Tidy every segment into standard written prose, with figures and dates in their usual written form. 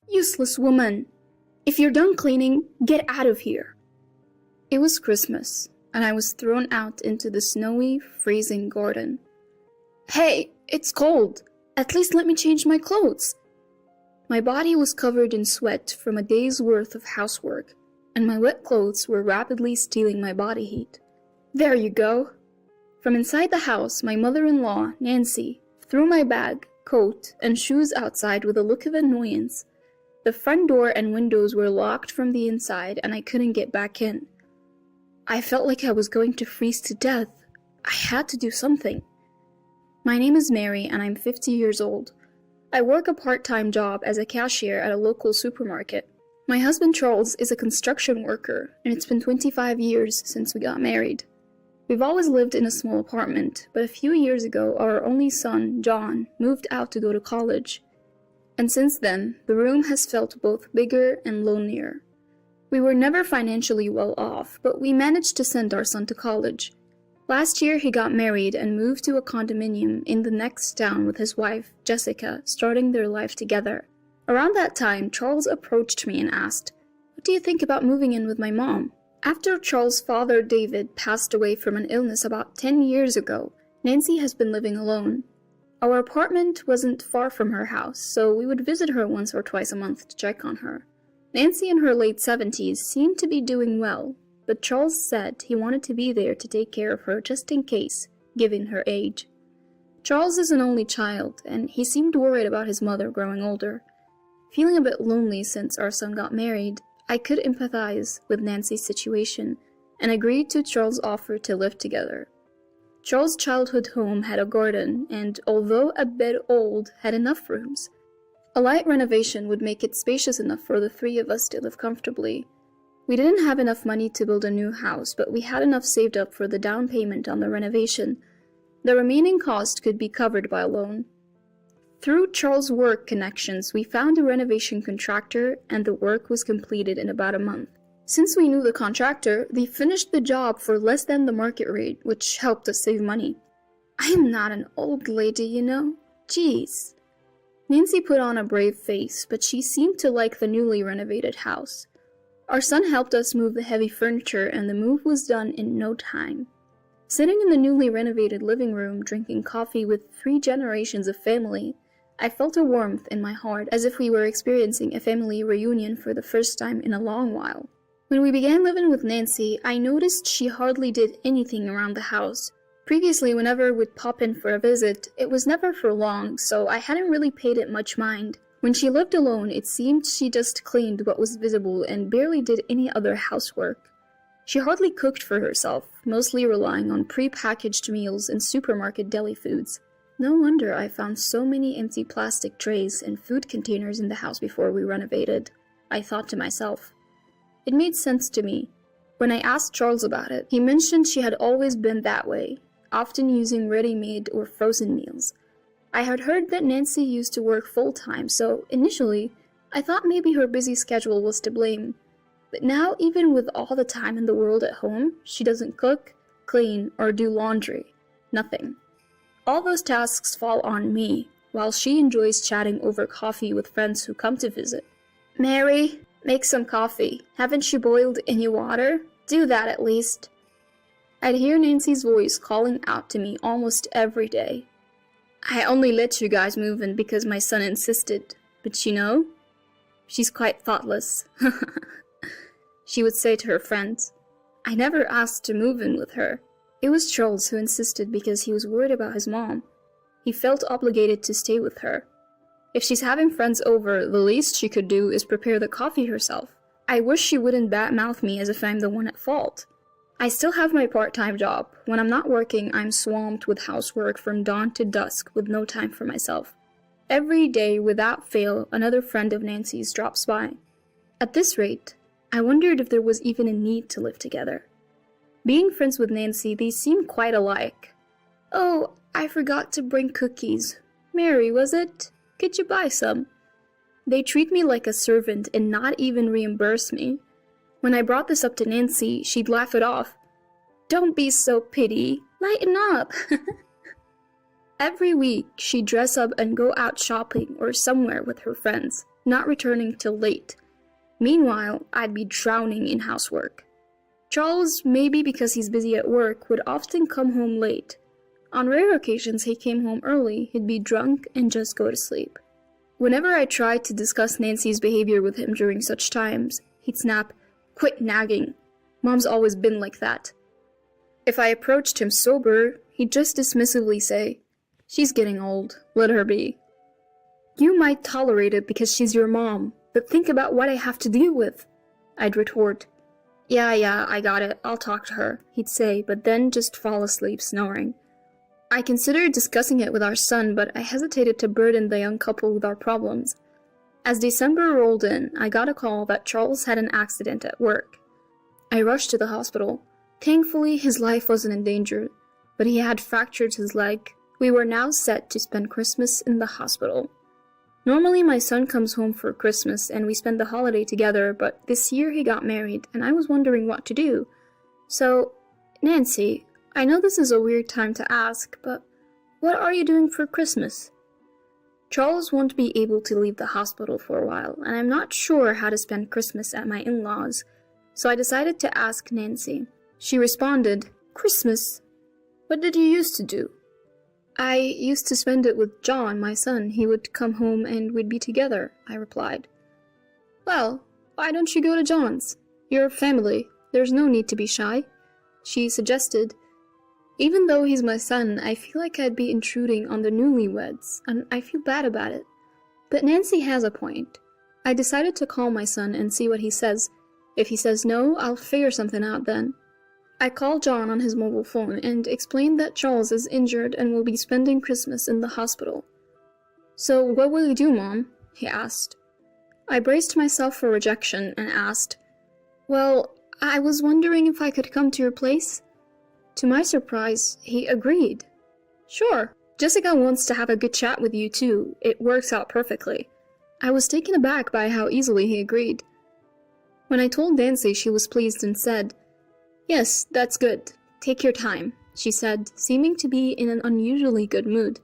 Useless woman! If you're done cleaning, get out of here. It was Christmas, and I was thrown out into the snowy, freezing garden. Hey, it's cold. At least let me change my clothes. My body was covered in sweat from a day's worth of housework, and my wet clothes were rapidly stealing my body heat. There you go. From inside the house, my mother-in-law, Nancy, threw my bag, coat, and shoes outside with a look of annoyance. The front door and windows were locked from the inside, and I couldn't get back in. I felt like I was going to freeze to death. I had to do something. My name is Mary, and I'm 50 years old. I work a part-time job as a cashier at a local supermarket. My husband Charles is a construction worker, and it's been 25 years since we got married. We've always lived in a small apartment, but a few years ago our only son, John, moved out to go to college. And since then, the room has felt both bigger and lonelier. We were never financially well off, but we managed to send our son to college. Last year he got married and moved to a condominium in the next town with his wife, Jessica, starting their life together. Around that time, Charles approached me and asked, "What do you think about moving in with my mom?" After Charles' father, David, passed away from an illness about 10 years ago, Nancy has been living alone. Our apartment wasn't far from her house, so we would visit her once or twice a month to check on her. Nancy in her late 70s seemed to be doing well, but Charles said he wanted to be there to take care of her just in case, given her age. Charles is an only child, and he seemed worried about his mother growing older. Feeling a bit lonely since our son got married, I could empathize with Nancy's situation and agreed to Charles' offer to live together. Charles' childhood home had a garden and, although a bit old, had enough rooms. A light renovation would make it spacious enough for the three of us to live comfortably. We didn't have enough money to build a new house, but we had enough saved up for the down payment on the renovation. The remaining cost could be covered by a loan. Through Charles' work connections, we found a renovation contractor, and the work was completed in about a month. Since we knew the contractor, they finished the job for less than the market rate, which helped us save money. I am not an old lady, you know. Jeez. Nancy put on a brave face, but she seemed to like the newly renovated house. Our son helped us move the heavy furniture, and the move was done in no time. Sitting in the newly renovated living room, drinking coffee with 3 generations of family, I felt a warmth in my heart, as if we were experiencing a family reunion for the first time in a long while. When we began living with Nancy, I noticed she hardly did anything around the house. Previously, whenever we'd pop in for a visit, it was never for long, so I hadn't really paid it much mind. When she lived alone, it seemed she just cleaned what was visible and barely did any other housework. She hardly cooked for herself, mostly relying on pre-packaged meals and supermarket deli foods. No wonder I found so many empty plastic trays and food containers in the house before we renovated, I thought to myself. It made sense to me. When I asked Charles about it, he mentioned she had always been that way, often using ready-made or frozen meals. I had heard that Nancy used to work full-time, so initially, I thought maybe her busy schedule was to blame. But now, even with all the time in the world at home, she doesn't cook, clean, or do laundry. Nothing. All those tasks fall on me, while she enjoys chatting over coffee with friends who come to visit. "Mary, make some coffee. Haven't you boiled any water? Do that at least." I'd hear Nancy's voice calling out to me almost every day. "I only let you guys move in because my son insisted, but you know, she's quite thoughtless," she would say to her friends. I never asked to move in with her. It was Charles who insisted because he was worried about his mom. He felt obligated to stay with her. If she's having friends over, the least she could do is prepare the coffee herself. I wish she wouldn't badmouth me as if I'm the one at fault. I still have my part-time job. When I'm not working, I'm swamped with housework from dawn to dusk with no time for myself. Every day, without fail, another friend of Nancy's drops by. At this rate, I wondered if there was even a need to live together. Being friends with Nancy, they seem quite alike. "Oh, I forgot to bring cookies. Mary, was it? Could you buy some?" They treat me like a servant and not even reimburse me. When I brought this up to Nancy, she'd laugh it off. "Don't be so pity. Lighten up." Every week, she'd dress up and go out shopping or somewhere with her friends. not returning till late. Meanwhile, I'd be drowning in housework. Charles, maybe because he's busy at work, would often come home late. On rare occasions he came home early, he'd be drunk and just go to sleep. Whenever I tried to discuss Nancy's behavior with him during such times, he'd snap, "Quit nagging. Mom's always been like that." If I approached him sober, he'd just dismissively say, "She's getting old, let her be." "You might tolerate it because she's your mom, but think about what I have to deal with," I'd retort. Yeah, I got it, I'll talk to her," he'd say, but then just fall asleep snoring. I considered discussing it with our son, but I hesitated to burden the young couple with our problems. As December rolled in, I got a call that Charles had an accident at work. I rushed to the hospital. Thankfully, his life wasn't in danger, but he had fractured his leg. We were now set to spend Christmas in the hospital. Normally, my son comes home for Christmas and we spend the holiday together, but this year he got married and I was wondering what to do. So, Nancy, I know this is a weird time to ask, but what are you doing for Christmas? Charles won't be able to leave the hospital for a while, and I'm not sure how to spend Christmas at my in-laws, so I decided to ask Nancy. She responded, "Christmas? What did you used to do?" "I used to spend it with John, my son. He would come home and we'd be together," I replied. "Well, why don't you go to John's? You're family. There's no need to be shy," she suggested. Even though he's my son, I feel like I'd be intruding on the newlyweds, and I feel bad about it. But Nancy has a point. I decided to call my son and see what he says. If he says no, I'll figure something out then. I called John on his mobile phone and explained that Charles is injured and will be spending Christmas in the hospital. "So what will you do, Mom?" he asked. I braced myself for rejection and asked, "Well, I was wondering if I could come to your place." To my surprise, he agreed. "Sure, Jessica wants to have a good chat with you too. It works out perfectly." I was taken aback by how easily he agreed. When I told Nancy, she was pleased and said, "Yes, that's good. Take your time," she said, seeming to be in an unusually good mood.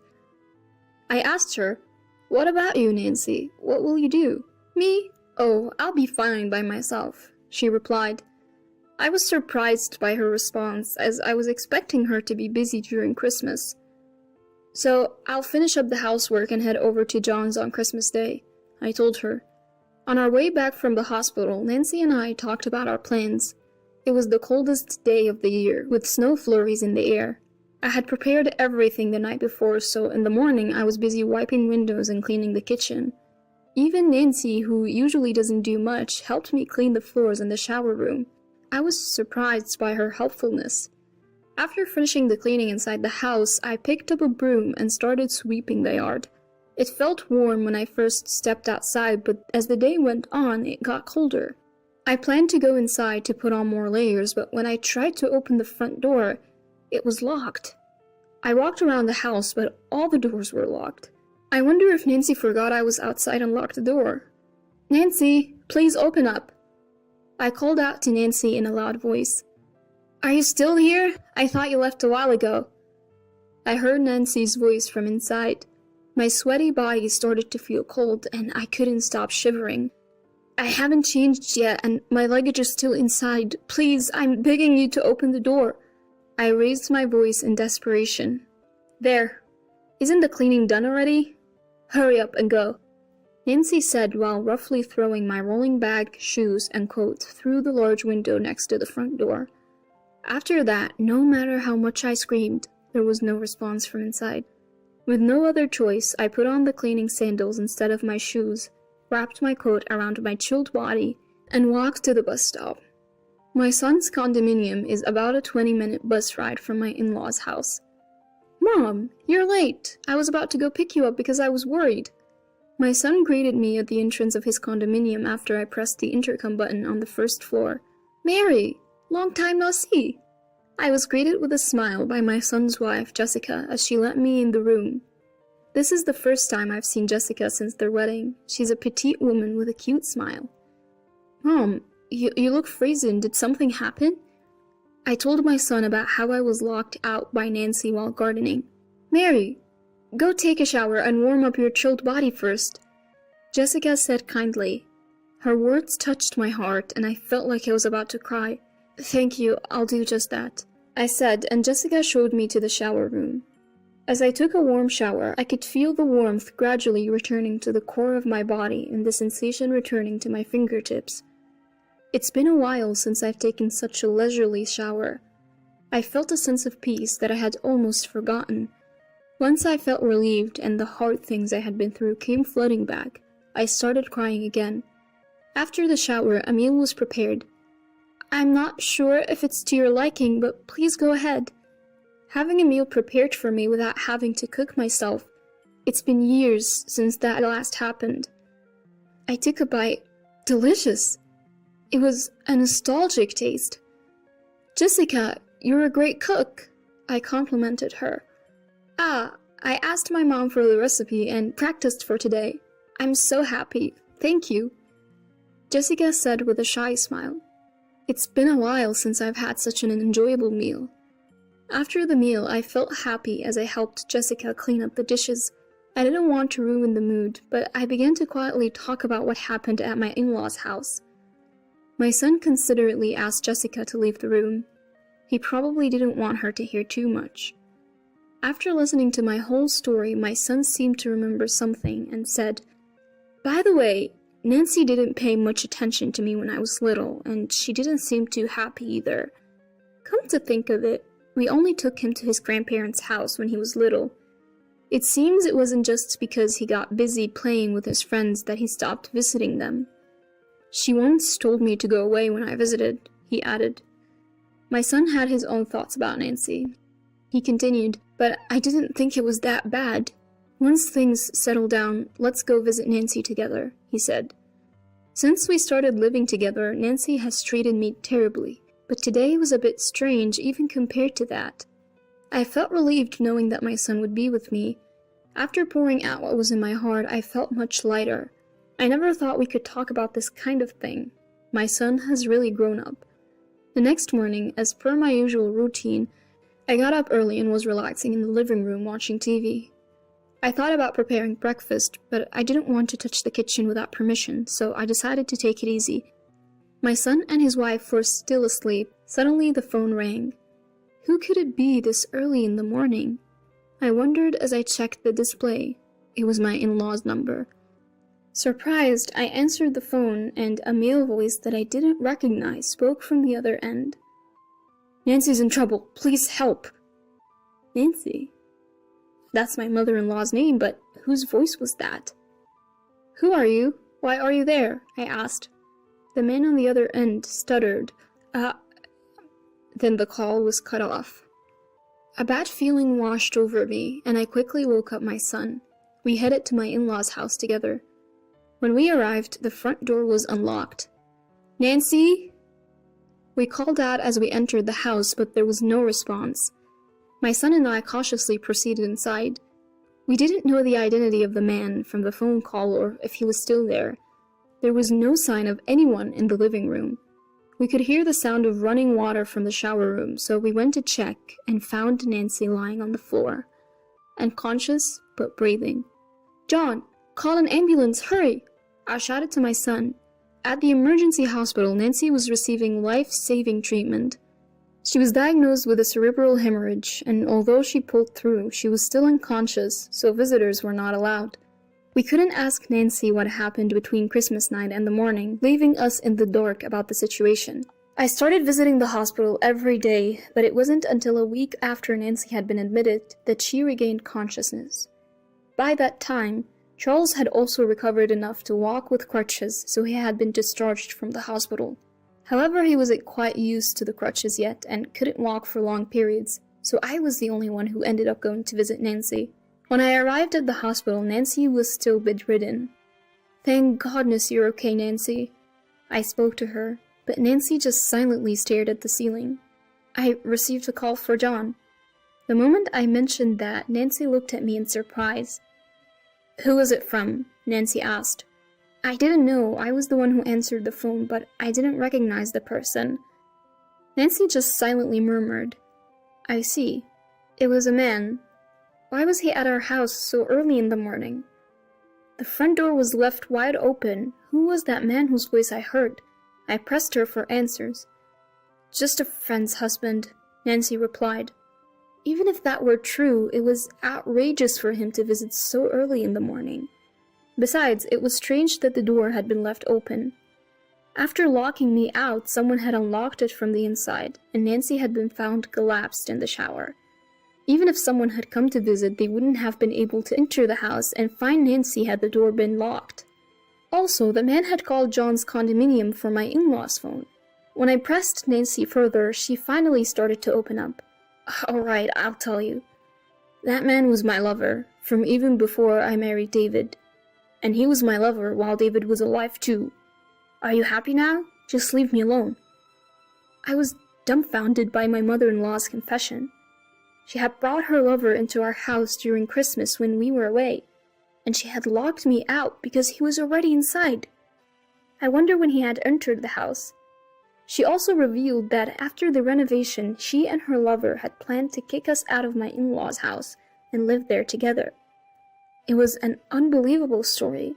I asked her, "What about you, Nancy? What will you do?" "Me? Oh, I'll be fine by myself," she replied. I was surprised by her response, as I was expecting her to be busy during Christmas. "So, I'll finish up the housework and head over to John's on Christmas Day," I told her. On our way back from the hospital, Nancy and I talked about our plans. It was the coldest day of the year, with snow flurries in the air. I had prepared everything the night before, so in the morning I was busy wiping windows and cleaning the kitchen. Even Nancy, who usually doesn't do much, helped me clean the floors in the shower room. I was surprised by her helpfulness. After finishing the cleaning inside the house, I picked up a broom and started sweeping the yard. It felt warm when I first stepped outside, but as the day went on, it got colder. I planned to go inside to put on more layers, but when I tried to open the front door, it was locked. I walked around the house, but all the doors were locked. I wonder if Nancy forgot I was outside and locked the door. "Nancy, please open up." I called out to Nancy in a loud voice. "Are you still here? I thought you left a while ago." I heard Nancy's voice from inside. My sweaty body started to feel cold, and I couldn't stop shivering. "I haven't changed yet, and my luggage is still inside. Please, I'm begging you to open the door." I raised my voice in desperation. "There. Isn't the cleaning done already? Hurry up and go," Nancy said while roughly throwing my rolling bag, shoes, and coat through the large window next to the front door. After that, no matter how much I screamed, there was no response from inside. With no other choice, I put on the cleaning sandals instead of my shoes, wrapped my coat around my chilled body, and walked to the bus stop. My son's condominium is about a 20-minute bus ride from my in-laws' house. "Mom, you're late. I was about to go pick you up because I was worried." My son greeted me at the entrance of his condominium after I pressed the intercom button on the first floor. "Mary, long time no see." I was greeted with a smile by my son's wife, Jessica, as she let me in the room. This is the first time I've seen Jessica since their wedding. She's a petite woman with a cute smile. "Mom, you look frozen. Did something happen?" I told my son about how I was locked out by Nancy while gardening. "Mary, go take a shower and warm up your chilled body first." Jessica said kindly. Her words touched my heart, and I felt like I was about to cry. Thank you, I'll do just that, I said, and Jessica showed me to the shower room. As I took a warm shower, I could feel the warmth gradually returning to the core of my body and the sensation returning to my fingertips. It's been a while since I've taken such a leisurely shower. I felt a sense of peace that I had almost forgotten. Once I felt relieved and the hard things I had been through came flooding back, I started crying again. After the shower, a meal was prepared. I'm not sure if it's to your liking, but please go ahead. Having a meal prepared for me without having to cook myself. It's been years since that last happened. I took a bite. Delicious. It was a nostalgic taste. Jessica, you're a great cook, I complimented her. I asked my mom for the recipe and practiced for today. I'm so happy. Thank you. Jessica said with a shy smile. It's been a while since I've had such an enjoyable meal. After the meal, I felt happy as I helped Jessica clean up the dishes. I didn't want to ruin the mood, but I began to quietly talk about what happened at my in-laws' house. My son considerately asked Jessica to leave the room. He probably didn't want her to hear too much. After listening to my whole story, my son seemed to remember something and said, By the way, Nancy didn't pay much attention to me when I was little, and she didn't seem too happy either. Come to think of it, we only took him to his grandparents' house when he was little. It seems it wasn't just because he got busy playing with his friends that he stopped visiting them. She once told me to go away when I visited, he added. My son had his own thoughts about Nancy. He continued, but I didn't think it was that bad. Once things settle down, let's go visit Nancy together, he said. Since we started living together, Nancy has treated me terribly. But today was a bit strange even compared to that. I felt relieved knowing that my son would be with me. After pouring out what was in my heart, I felt much lighter. I never thought we could talk about this kind of thing. My son has really grown up. The next morning, as per my usual routine, I got up early and was relaxing in the living room watching TV. I thought about preparing breakfast, but I didn't want to touch the kitchen without permission, so I decided to take it easy. My son and his wife were still asleep. Suddenly the phone rang. Who could it be this early in the morning? I wondered as I checked the display. It was my in-law's number. Surprised, I answered the phone, and a male voice that I didn't recognize spoke from the other end. Nancy's in trouble. Please help. Nancy? That's my mother-in-law's name, but whose voice was that? Who are you? Why are you there? I asked. The man on the other end stuttered. Then the call was cut off. A bad feeling washed over me, and I quickly woke up my son. We headed to my in-laws' house together. When we arrived, the front door was unlocked. Nancy? We called out as we entered the house, but there was no response. My son and I cautiously proceeded inside. We didn't know the identity of the man from the phone call or if he was still there. There was no sign of anyone in the living room. We could hear the sound of running water from the shower room, so we went to check and found Nancy lying on the floor, unconscious but breathing. John, call an ambulance, hurry! I shouted to my son. At the emergency hospital, Nancy was receiving life-saving treatment. She was diagnosed with a cerebral hemorrhage, and although she pulled through, she was still unconscious, so visitors were not allowed. We couldn't ask Nancy what happened between Christmas night and the morning, leaving us in the dark about the situation. I started visiting the hospital every day, but it wasn't until a week after Nancy had been admitted that she regained consciousness. By that time, Charles had also recovered enough to walk with crutches, so he had been discharged from the hospital. However, he wasn't quite used to the crutches yet and couldn't walk for long periods, so I was the only one who ended up going to visit Nancy. When I arrived at the hospital, Nancy was still bedridden. Thank goodness you're okay, Nancy. I spoke to her, but Nancy just silently stared at the ceiling. I received a call for John. The moment I mentioned that, Nancy looked at me in surprise. Who was it from? Nancy asked. I didn't know. I was the one who answered the phone, but I didn't recognize the person. Nancy just silently murmured, I see. It was a man. Why was he at our house so early in the morning? The front door was left wide open. Who was that man whose voice I heard? I pressed her for answers. Just a friend's husband, Nancy replied. Even if that were true, it was outrageous for him to visit so early in the morning. Besides, it was strange that the door had been left open. After locking me out, someone had unlocked it from the inside, and Nancy had been found collapsed in the shower. Even if someone had come to visit, they wouldn't have been able to enter the house and find Nancy had the door been locked. Also, the man had called John's condominium for my in-laws' phone. When I pressed Nancy further, she finally started to open up. Alright, I'll tell you. That man was my lover, from even before I married David. And he was my lover while David was alive too. Are you happy now? Just leave me alone. I was dumbfounded by my mother-in-law's confession. She had brought her lover into our house during Christmas when we were away, and she had locked me out because he was already inside. I wonder when he had entered the house. She also revealed that after the renovation, she and her lover had planned to kick us out of my in-laws' house and live there together. It was an unbelievable story.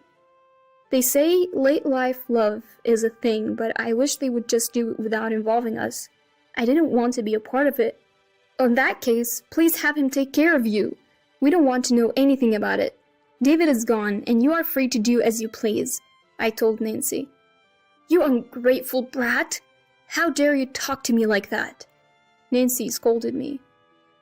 They say late-life love is a thing, but I wish they would just do it without involving us. I didn't want to be a part of it. In that case, please have him take care of you. We don't want to know anything about it. David is gone, and you are free to do as you please, I told Nancy. You ungrateful brat! How dare you talk to me like that? Nancy scolded me.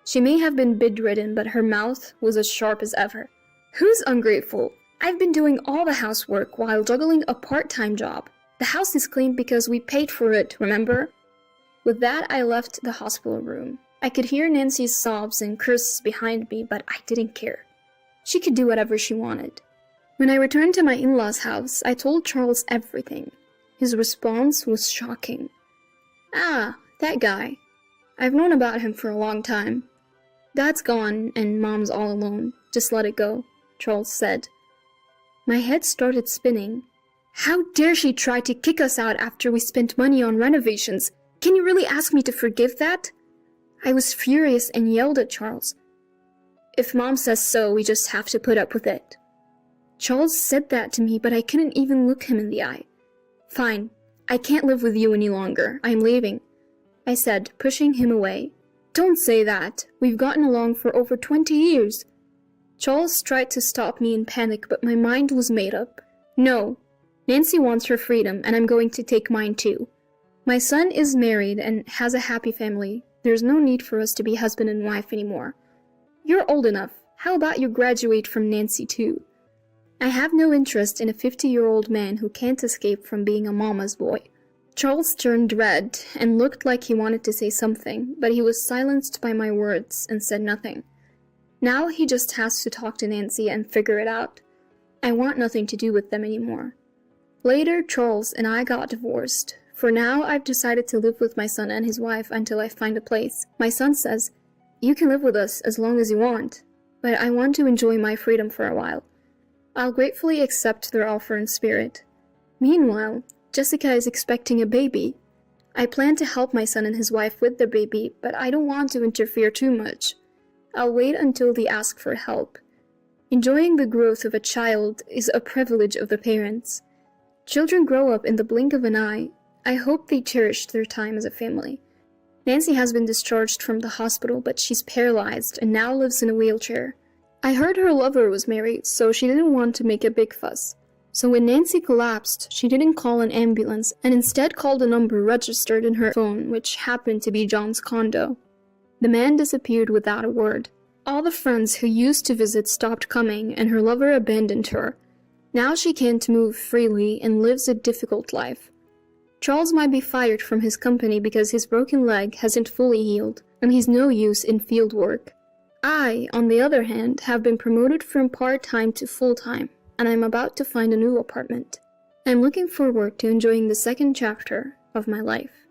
She may have been bedridden, but her mouth was as sharp as ever. Who's ungrateful? I've been doing all the housework while juggling a part-time job. The house is clean because we paid for it, remember? With that, I left the hospital room. I could hear Nancy's sobs and curses behind me, but I didn't care. She could do whatever she wanted. When I returned to my in-laws' house, I told Charles everything. His response was shocking. Ah, that guy. I've known about him for a long time. Dad's gone and Mom's all alone. Just let it go, Charles said. My head started spinning. How dare she try to kick us out after we spent money on renovations? Can you really ask me to forgive that? I was furious and yelled at Charles. If Mom says so, we just have to put up with it. Charles said that to me, but I couldn't even look him in the eye. Fine, I can't live with you any longer. I'm leaving, I said, pushing him away. Don't say that. We've gotten along for over 20 years. Charles tried to stop me in panic, but my mind was made up. No, Nancy wants her freedom, and I'm going to take mine too. My son is married and has a happy family. There's no need for us to be husband and wife anymore. You're old enough. How about you graduate from Nancy too? I have no interest in a 50-year-old man who can't escape from being a mama's boy. Charles turned red and looked like he wanted to say something, but he was silenced by my words and said nothing. Now he just has to talk to Nancy and figure it out. I want nothing to do with them anymore. Later, Charles and I got divorced. For now, I've decided to live with my son and his wife until I find a place. My son says, you can live with us as long as you want, but I want to enjoy my freedom for a while. I'll gratefully accept their offer in spirit. Meanwhile, Jessica is expecting a baby. I plan to help my son and his wife with their baby, but I don't want to interfere too much. I'll wait until they ask for help. Enjoying the growth of a child is a privilege of the parents. Children grow up in the blink of an eye. I hope they cherish their time as a family. Nancy has been discharged from the hospital, but she's paralyzed and now lives in a wheelchair. I heard her lover was married, so she didn't want to make a big fuss. So when Nancy collapsed, she didn't call an ambulance and instead called a number registered in her phone, which happened to be John's condo. The man disappeared without a word. All the friends who used to visit stopped coming, and her lover abandoned her. Now she can't move freely and lives a difficult life. Charles might be fired from his company because his broken leg hasn't fully healed, and he's no use in field work. I, on the other hand, have been promoted from part-time to full-time, and I'm about to find a new apartment. I'm looking forward to enjoying the second chapter of my life.